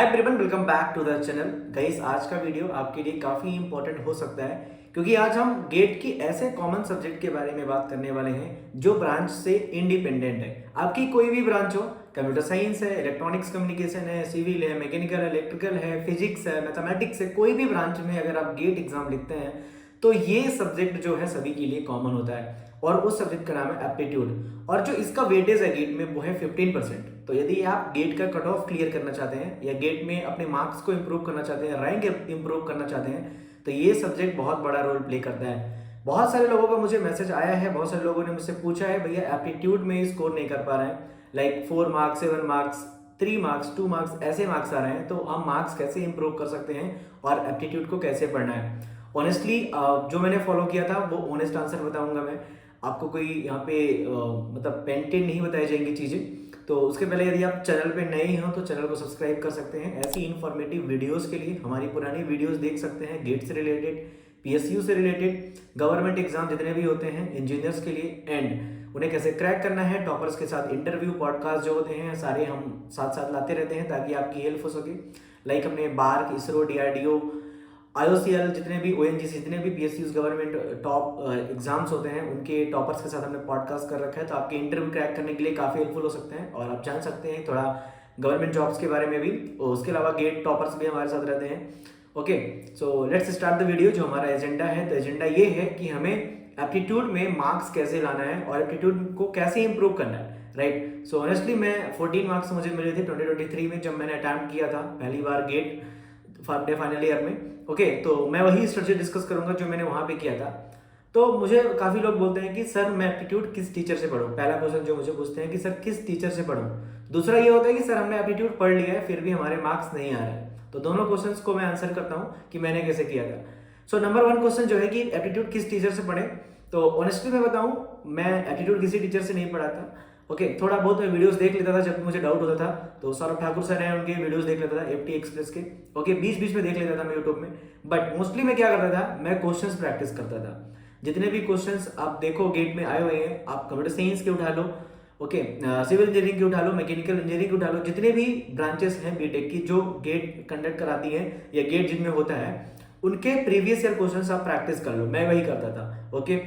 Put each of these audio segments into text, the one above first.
Hi everyone, welcome back to the channel. Guys, आज का video आपके लिए काफ़ी इंपॉर्टेंट हो सकता है क्योंकि आज हम गेट की ऐसे कॉमन सब्जेक्ट के बारे में बात करने वाले हैं जो ब्रांच से इंडिपेंडेंट है। आपकी कोई भी ब्रांच हो, कंप्यूटर साइंस है, इलेक्ट्रॉनिक्स कम्युनिकेशन है, सिविल है, मैकेनिकल, इलेक्ट्रिकल है, फिजिक्स है, मैथमेटिक्स है, कोई भी ब्रांच में अगर आप गेट एग्जाम लिखते हैं तो ये सब्जेक्ट जो है सभी के लिए कॉमन होता है और उस सब्जेक्ट का नाम है एप्टीट्यूड। और जो इसका वेटेज है गेट में वो है 15%। तो यदि आप गेट का कट ऑफ क्लियर करना चाहते हैं या गेट में अपने मार्क्स को इंप्रूव करना चाहते हैं, रैंक इंप्रूव करना चाहते हैं, तो ये सब्जेक्ट बहुत बड़ा रोल प्ले करता है। बहुत सारे लोगों का मुझे मैसेज आया है, बहुत सारे लोगों ने मुझसे पूछा है भैया एप्टीट्यूड में स्कोर नहीं कर पा रहे हैं, like 4 marks, 7 marks, 3 marks, 2 marks ऐसे मार्क्स आ रहे हैं, तो हम मार्क्स कैसे इंप्रूव कर सकते हैं और एप्टीट्यूड को कैसे पढ़ना है। ऑनेस्टली जो मैंने फॉलो किया था वो ऑनेस्ट आंसर बताऊंगा मैं आपको। कोई यहाँ पे मतलब पेंटेड नहीं बताई जाएंगी चीज़ें। तो उसके पहले यदि आप चैनल पे नए हो तो चैनल को सब्सक्राइब कर सकते हैं। ऐसी इन्फॉर्मेटिव वीडियोस के लिए हमारी पुरानी वीडियोस देख सकते हैं, गेट से रिलेटेड, पीएसयू से रिलेटेड, गवर्नमेंट एग्जाम जितने भी होते हैं इंजीनियर्स के लिए, एंड उन्हें कैसे क्रैक करना है, टॉपर्स के साथ इंटरव्यू, पॉडकास्ट जो होते हैं सारे हम साथ साथ लाते रहते हैं ताकि आपकी हेल्प हो सके। लाइक हमने बार्क, इसरो, डीआरडीओ, आईओसीएल, जितने भी ओएनजीसी, जितने भी पीएसयूज गवर्नमेंट टॉप एग्जाम्स होते हैं उनके टॉपर्स के साथ हमने पॉडकास्ट कर रखा है, तो आपके इंटरव्यू क्रैक करने के लिए काफ़ी हेल्पफुल हो सकते हैं और आप जान सकते हैं थोड़ा गवर्नमेंट जॉब्स के बारे में भी। और उसके अलावा गेट टॉपर्स भी हमारे साथ रहते हैं। Okay, so let's start the video. जो हमारा एजेंडा है, तो एजेंडा ये है कि हमें एप्टीट्यूड में मार्क्स कैसे लाना है और एप्टीट्यूड को कैसे इंप्रूव करना है, राइट। सो ऑनेस्टली मैं 14 मार्क्स मुझे मिले थे 2023 में जब मैंने अटैम्प्ट किया था पहली बार गेट फाइनल ईयर में। ओके, तो मैं वही स्ट्रक्चर डिस्कस करूंगा जो मैंने वहां पे किया था। तो मुझे काफी लोग बोलते हैं कि सर मैं एप्टीट्यूड किस टीचर से पढ़ूं। पहला क्वेश्चन जो मुझे पूछते हैं कि सर किस टीचर से पढ़ूं। दूसरा ये होता है कि सर हमने एप्टीट्यूड पढ़ लिया है फिर भी हमारे मार्क्स नहीं आ रहे हैं। तो दोनों क्वेश्चंस को मैं आंसर करता हूं कि मैंने कैसे किया था। सो नंबर 1 क्वेश्चन जो है कि एप्टीट्यूड किस टीचर से पढ़े, तो ऑनेस्टली मैं बताऊं मैं एप्टीट्यूड किसी टीचर से नहीं पढ़ा था। ओके, थोड़ा बहुत मैं वीडियोस देख लेता था जब मुझे डाउट होता था, तो सौरभ ठाकुर सर हैं उनके वीडियोस देख लेता था, एफटी एक्सप्रेस के। ओके, बीच बीच में देख लेता था मैं यूट्यूब में, बट मोस्टली मैं क्या करता था, मैं क्वेश्चंस प्रैक्टिस करता था। जितने भी क्वेश्चंस आप देखो गेट में आए हुए हैं, आप कंप्यूटर साइंस के उठा लो, ओके, सिविल इंजीनियरिंग की उठा लो, मैकेनिकल इंजीनियरिंग की उठा लो, जितने भी ब्रांचेस हैं बीटेक की जो गेट कंडक्ट कराती हैं या गेट जिनमें होता है, उनके प्रीवियस ईयर क्वेश्चंस आप प्रैक्टिस कर लो। मैं वही करता था। ओके,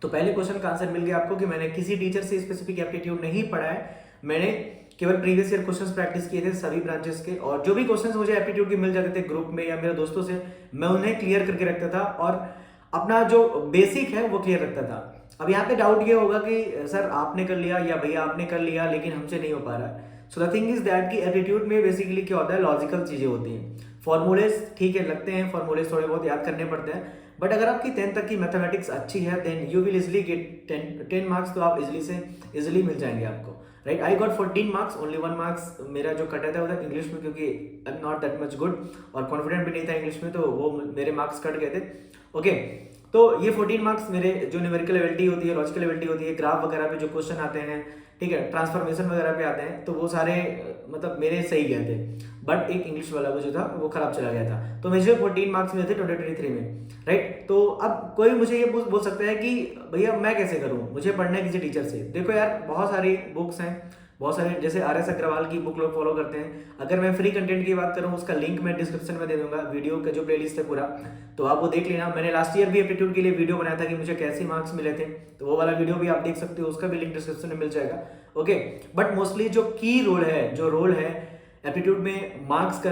तो पहले क्वेश्चन का आंसर मिल गया आपको कि मैंने किसी टीचर से स्पेसिफिक एप्टीट्यूड नहीं पढ़ा है, मैंने केवल प्रीवियस ईयर क्वेश्चंस प्रैक्टिस किए थे सभी ब्रांचेस के, और जो भी क्वेश्चंस मुझे एप्टीट्यूड के मिल जाते थे ग्रुप में या मेरे दोस्तों से, मैं उन्हें क्लियर करके रखता था और अपना जो बेसिक है वो क्लियर रखता था। अब यहाँ पे डाउट ये होगा कि सर आपने कर लिया या भैया आपने कर लिया लेकिन हमसे नहीं हो पा रहा है। So the thing is that कि एप्टीट्यूड में बेसिकली क्या होता है, लॉजिकल चीजें होती हैं, फॉर्मूलेस ठीक है लगते हैं, फॉर्मूलेस थोड़े बहुत याद करने पड़ते हैं, बट अगर आपकी 10th तक की मैथमेटिक्स अच्छी है then you will easily get 10 marks, तो आप इजिली मिल जाएंगे आपको, right. I got 14 marks, only 1 marks मेरा जो कटा था वो था इंग्लिश में, क्योंकि I am not that much good और कॉन्फिडेंट भी नहीं था इंग्लिश में, तो वो मेरे मार्क्स कट गए थे। ओके, तो ये 14 मार्क्स मेरे जो न्यूमेरिकल एबिलिटी होती है, लॉजिकल एबिलिटी होती है, ग्राफ वगैरह पे जो क्वेश्चन आते हैं, ठीक है, ट्रांसफॉर्मेशन वगैरह पे आते हैं, तो वो सारे मतलब मेरे सही गए थे, बट एक इंग्लिश वाला वो जो था वो खराब चला गया था। तो मुझे 14 मार्क्स मिले थे 2023 में, राइट। तो अब कोई मुझे ये बोल सकता है कि भैया मैं कैसे करूं, मुझे पढ़ना है किसी टीचर से। देखो यार, बहुत सारी बुक्स हैं, बहुत सारे, जैसे आर.एस. अग्रवाल की बुक लोग फॉलो करते हैं। अगर मैं फ्री कंटेंट की बात करूं उसका लिंक मैं डिस्क्रिप्शन में दे दूंगा, वीडियो का जो प्लेलिस्ट है पूरा, तो आप वो देख लेना। मैंने लास्ट ईयर भी एप्टीट्यूड के लिए वीडियो बनाया था कि मुझे कैसे मार्क्स मिले थे, तो वो वाला वीडियो भी आप देख सकते हो, उसका भी लिंक डिस्क्रिप्शन में मिल जाएगा। ओके, बट मोस्टली जो की रोल है, जो रोल है एप्टीट्यूड में मार्क्स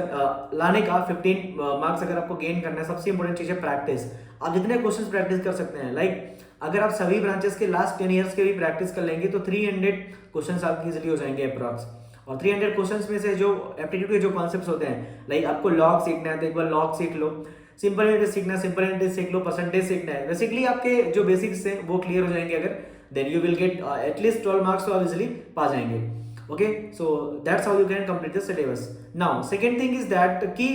लाने का, 15 मार्क्स अगर आपको गेन करना है, सबसे इंपॉर्टेंट चीज है प्रैक्टिस। आप जितने क्वेश्चंस प्रैक्टिस कर सकते हैं, लाइक अगर आप सभी ब्रांचेस के लास्ट 10 ईयर्स के भी प्रैक्टिस कर लेंगे तो 300 क्वेश्चंस आपके इजीली हो जाएंगे अप्रॉक्स। और 300 क्वेश्चंस में से जो एप्टीट्यूड के जो कॉन्सेप्ट्स होते हैं, लाइक आपको लॉग सीखना है तो एक बार लॉग सीख लो, सिंपल इंटरेस्ट सीखना है, सिंपल इंटरेस्ट सीख लो, परसेंटेज सीखना है, बेसिकली आपके जो बेसिक्स हैं वो क्लियर हो जाएंगे अगर, then you will get at least 12 marks, तो आप इजीली पा जाएंगे। Okay, so that's how you can complete the syllabus. Now second thing is that कि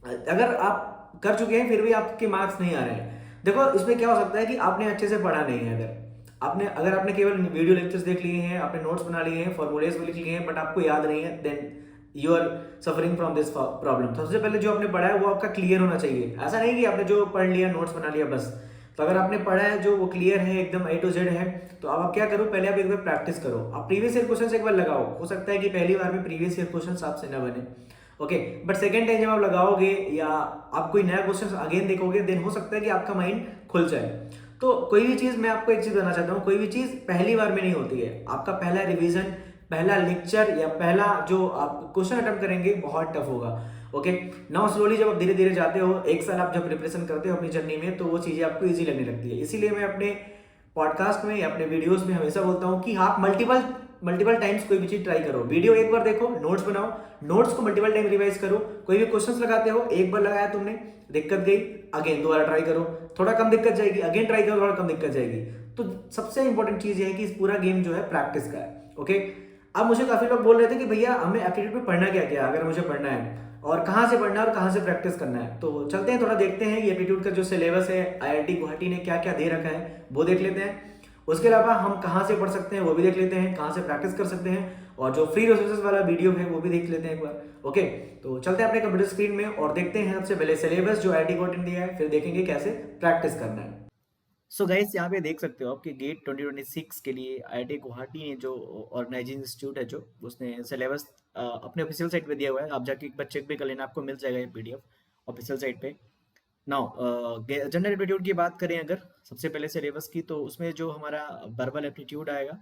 अगर आप कर चुके हैं फिर भी आपके मार्क्स नहीं आ रहे हैं, देखो इसमें क्या हो सकता है कि आपने अच्छे से पढ़ा नहीं है। अगर आपने केवल वीडियो लेक्चर्स देख लिए हैं, आपने नोट्स बना लिए हैं, फॉर्मूलेस भी लिख लिए हैं, बट आपको याद नहीं है, then you are suffering from this problem. सबसे पहले जो आपने पढ़ा है वो आपका क्लियर होना चाहिए। ऐसा नहीं कि आपने जो पढ़ लिया, नोट्स बना लिया बस। तो अगर आपने पढ़ा है जो वो क्लियर है, एकदम A to Z है, तो अब आप क्या करो, पहले आप एक बार प्रैक्टिस करो, आप प्रीवियस ईयर क्वेश्चन एक बार लगाओ। हो सकता है कि पहली बार में प्रीवियस ईयर क्वेश्चन आपसे ना बने। ओके, बट सेकेंड टाइम जब आप लगाओगे या आप कोई नया क्वेश्चन अगेन देखोगे, देन हो सकता है कि आपका माइंड खुल जाए। तो कोई भी चीज, मैं आपको एक चीज बताना चाहता हूँ, कोई भी चीज पहली बार में नहीं होती है। आपका पहला रिवीजन, पहला लेक्चर या पहला जो आप क्वेश्चन अटेम्प्ट करेंगे बहुत टफ होगा। ओके, नाउ स्लोली जब आप धीरे धीरे जाते हो, एक साल आप जब प्रिपरेशन करते हो अपनी जर्नी में, तो वो चीजें आपको इजी लगने लगती है। इसीलिए मैं अपने पॉडकास्ट में या अपने वीडियोस में हमेशा बोलता हूँ कि आप मल्टीपल टाइम्स कोई भी चीज ट्राई करो। वीडियो एक बार देखो, नोट्स बनाओ, नोट्स को मल्टीपल टाइम रिवाइज करो। कोई भी क्वेश्चंस लगाते हो, एक बार लगाया तुमने, दिक्कत गई, अगेन दोबारा ट्राई करो, थोड़ा कम दिक्कत जाएगी, अगेन ट्राई करो, थोड़ा कम दिक्कत जाएगी। तो सबसे इंपॉर्टेंट चीज ये है कि इस पूरा गेम जो है प्रैक्टिस का है। ओके, अब मुझे काफी लोग बोल रहे थे कि भैया हमें एप्टीट्यूड में पढ़ना क्या क्या, अगर मुझे पढ़ना है, और कहाँ से पढ़ना है और कहाँ से प्रैक्टिस करना है। तो चलते हैं, थोड़ा देखते हैं ये एप्टीट्यूड का जो सिलेबस है IIT गुवाहाटी ने क्या क्या दे रखा है, वो देख लेते हैं। उसके अलावा हम कहाँ से पढ़ सकते हैं वो भी देख लेते हैं, कहाँ से प्रैक्टिस कर सकते हैं, और जो फ्री रिसोर्सेज वाला वीडियो है वो भी देख लेते हैं एक बार। ओके, तो चलते हैं अपने कंप्यूटर स्क्रीन में और देखते हैं सबसे पहले सिलेबस जो IIT गुवाहाटी ने दिया है, फिर देखेंगे कैसे प्रैक्टिस करना है। सो गाइस, यहाँ पे देख सकते हो आपके गेट 2026 के लिए IIT गुवाहाटी ने जो ऑर्गेनाइजिंग इंस्टीट्यूट है, जो उसने सिलेबस अपने ऑफिशियल साइट पे दिया हुआ है। आप जाके एक बार चेक भी कर लेना, आपको मिल जाएगा ये PDF ऑफिशियल साइट पे। नाउ जनरल एप्टीट्यूड की बात करें अगर सबसे पहले सिलेबस की, तो उसमें जो हमारा वर्बल एप्टीट्यूड आएगा।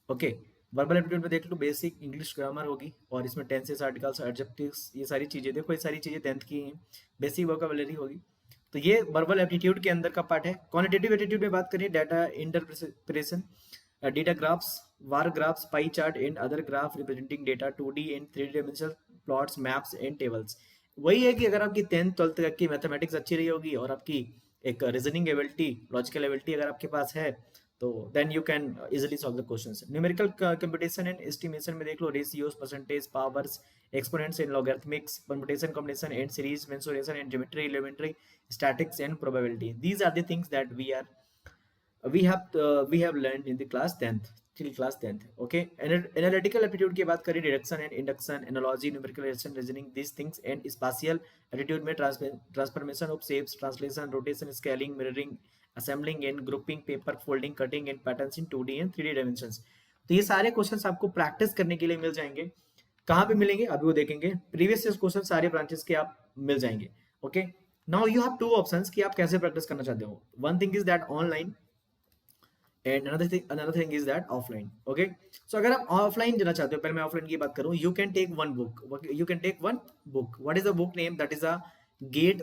ओके, वर्बल एप्टीट्यूड में देख लो बेसिक इंग्लिश ग्रामर होगी, और इसमें टेंसेस, आर्टिकल्स, एडजेक्टिव्स, ये सारी चीजें देखो, ये सारी चीजें 10th की हैं। बेसिक वोकैबुलरी होगी। तो ये वर्बल एप्टीट्यूड के अंदर का पार्ट है। क्वांटिटेटिव एप्टीट्यूड में बात करें, data interpretation, data graphs, war graphs, pie chart and other graph representing data, 2D and 3D dimensional plots, maps and tables. वही है कि अगर आपकी 10th 12th तक की मैथमेटिक्स अच्छी रही होगी और आपकी एक रीजनिंग एबिलिटी, लॉजिकल एबिलिटी अगर आपके पास है, तो then you can easily solve the questions. Numerical computation and estimation में देख लो ratios, percentage, powers, exponents and logarithmics, permutation, combination and series, mensuration and geometry, elementary, statics and probability. These are the things that we have learned in the class 10th, till class 10th. Okay, analytical aptitude की बात करें, deduction and induction, analogy, numerical reasoning, these things, and spatial aptitude में transformation of shapes, translation, rotation, scaling, mirroring, assembling and grouping, paper folding, cutting and patterns in 2D and 3D dimensions. तो ये सारे questions आपको practice करने के लिए मिल जाएंगे। कहाँ पे मिलेंगे अभी वो देखेंगे। प्रीवियस क्वेश्चन सारे ब्रांचेस के आप मिल जाएंगे। Okay, now you have two options कि आप कैसे प्रैक्टिस करना चाहते हो। One thing is that online and another thing is that offline. Okay, so अगर आप ऑफलाइन जाना चाहते हो, पहले मैं ऑफलाइन की बात करूं, you can take one book. What is the book name? That is a GATE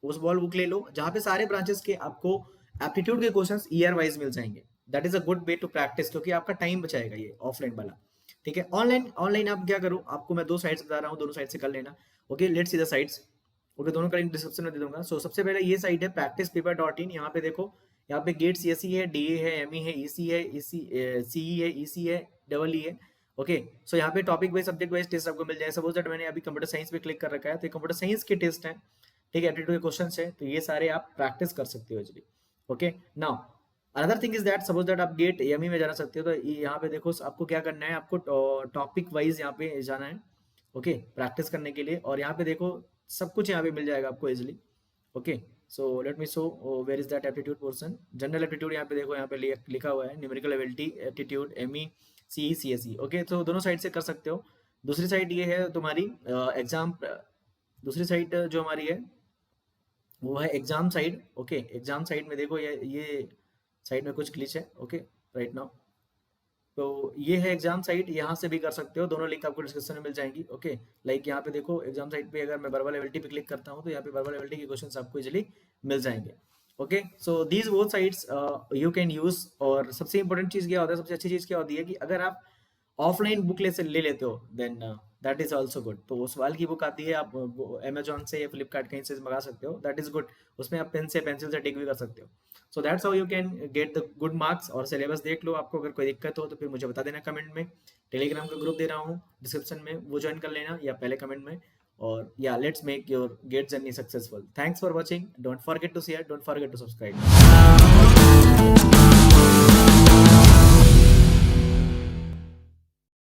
Oswaal book ले लो, जहां पे सारे ब्रांचेस के आपको एप्टीट्यूड के क्वेश्चंस ईयर वाइज मिल जाएंगे। That is a good way to practise, क्योंकि आपका टाइम बचाएगा ये ऑफलाइन वाला। ठीक है, ऑनलाइन आप क्या करो, आपको मैं 2 साइट्स बता रहा हूँ, दोनों साइड से कर लेना। Okay, let's see the sites. Okay, दोनों का लिंक डिस्क्रिप्शन में दे दूंगा। सो सबसे पहले ये साइट है practicepaper.in। यहाँ पे देखो, यहाँ पे गेट CSE है, DA है, ME है, EC है, CE है, EC है, EE है। ओके, सो यहाँ पे topic wise, subject wise test आपको मिल जाए। सपोज दैट मैंने अभी कंप्यूटर साइंस पे क्लिक कर रखा है, तो कंप्यूटर साइंस के टेस्ट है, ठीक है, एप्टीट्यूड के क्वेश्चन है, तो ये सारे आप प्रैक्टिस कर सकते हो easily. Okay, now another thing is that, suppose that आप गेट ME में जाना सकते हो, तो यहाँ पे देखो आपको क्या करना है, आपको टॉपिक वाइज यहाँ पे जाना है। ओके, प्रैक्टिस करने के लिए, और यहाँ पे देखो सब कुछ यहाँ पे मिल जाएगा आपको easily. Okay, so let me show where is that aptitude portion. General aptitude यहाँ पे देखो, यहाँ पे लिखा हुआ है numerical ability aptitude ME CE CSE। Okay, तो दोनों साइड से कर सकते हो। दूसरी साइड ये है तुम्हारी एग्जाम, दूसरी साइड जो हमारी है वो है exam side. Okay, exam side में देखो ये साइड में कुछ ग्लिच है। ओके, राइट नाउ, तो ये है एग्जाम साइट, यहाँ से भी कर सकते हो, दोनों लिंक आपको डिस्क्रिप्शन में मिल जाएंगी। ओके, लाइक यहाँ पे देखो एग्जाम साइट पे अगर मैं वर्बल एबिलिटी पे क्लिक करता हूँ, तो यहाँ पे वर्बल एबिलिटी के क्वेश्चंस आपको इजीली मिल जाएंगे। Okay, so these both sites you can use. और सबसे इंपॉर्टेंट चीज क्या होता है, सबसे अच्छी चीज क्या होती है कि अगर आप ऑफलाइन बुक ले लेते हो, then that is also good. तो उस वाल की बुक आती है, आप अमेजोन से या फ्लिपकार्ट कहीं से मंगा सकते हो, दैट इज गुड। उसमें आप पेंसिल से टिक भी कर सकते हो। सो that's how you can get the good marks. और सिलेबस देख लो, आपको अगर कोई दिक्कत हो तो फिर मुझे बता देना कमेंट में। टेलीग्राम का ग्रुप दे रहा हूँ डिस्क्रिप्शन में, वो ज्वाइन कर लेना या पहले कमेंट में। और या let's make your GATE journey successful. Thanks for watching, don't forget to share, don't forget to subscribe.